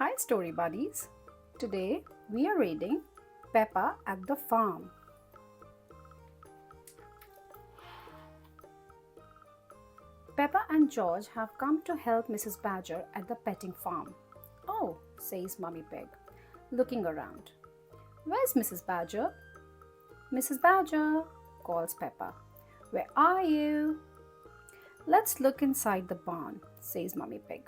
Hi, story buddies. Today we are reading Peppa at the Farm. Peppa and George have come to help Mrs. Badger at the petting farm. Oh, says Mummy Pig, looking around. Where's Mrs. Badger? Mrs. Badger, calls Peppa. Where are you? Let's look inside the barn, says Mummy Pig.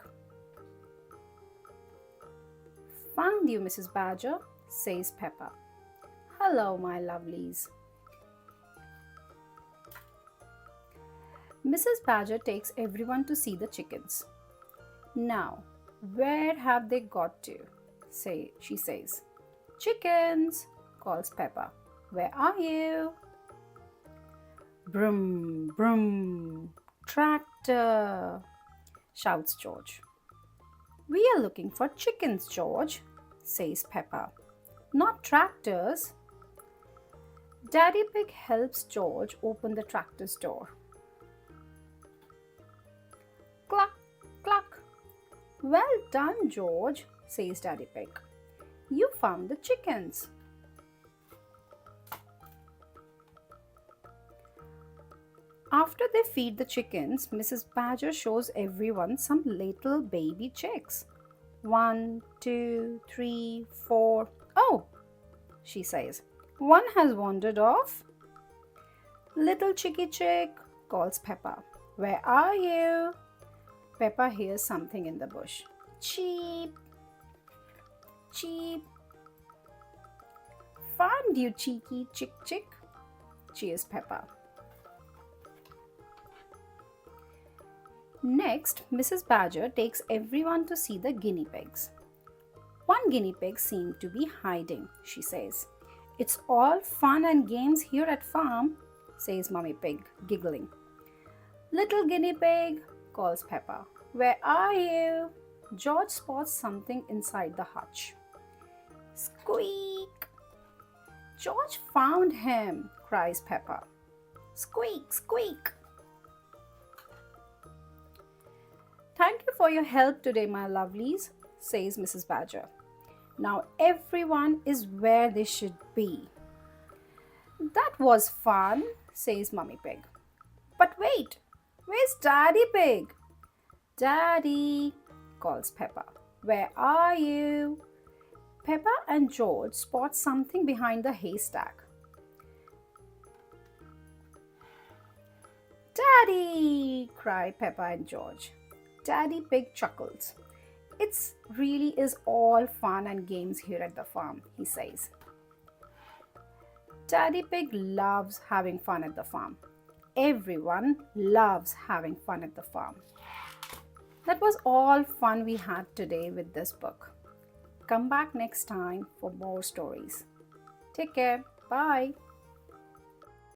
Found you, Mrs. Badger, says Peppa. Hello, my lovelies. Mrs. Badger takes everyone to see the chickens. Now, where have they got to? She says. Chickens, calls Peppa. Where are you? Brum, brum, tractor, shouts George. We are looking for chickens, George, says Peppa. Not tractors. Daddy Pig helps George open the tractor's door. Cluck, cluck. Well done, George, says Daddy Pig. You found the chickens. After they feed the chickens, Mrs. Badger shows everyone some little baby chicks. 1, 2, 3, 4. Oh, she says. One has wandered off. Little chickie chick, calls Peppa. Where are you? Peppa hears something in the bush. Cheep, cheep. Found you, cheeky chick chick, cheers Peppa. Next, Mrs. Badger takes everyone to see the guinea pigs. One guinea pig seemed to be hiding, she says. It's all fun and games here at farm, says Mummy Pig, giggling. Little guinea pig, calls Peppa. Where are you? George spots something inside the hutch. Squeak! George found him, cries Peppa. Squeak, squeak! Thank you for your help today, my lovelies, says Mrs. Badger. Now everyone is where they should be. That was fun, says Mummy Pig. But wait, where's Daddy Pig? Daddy, calls Peppa. Where are you? Peppa and George spot something behind the haystack. Daddy, cry Peppa and George. Daddy Pig chuckles. It really is all fun and games here at the farm, he says. Daddy Pig loves having fun at the farm. Everyone loves having fun at the farm. That was all fun we had today with this book. Come back next time for more stories. Take care. Bye.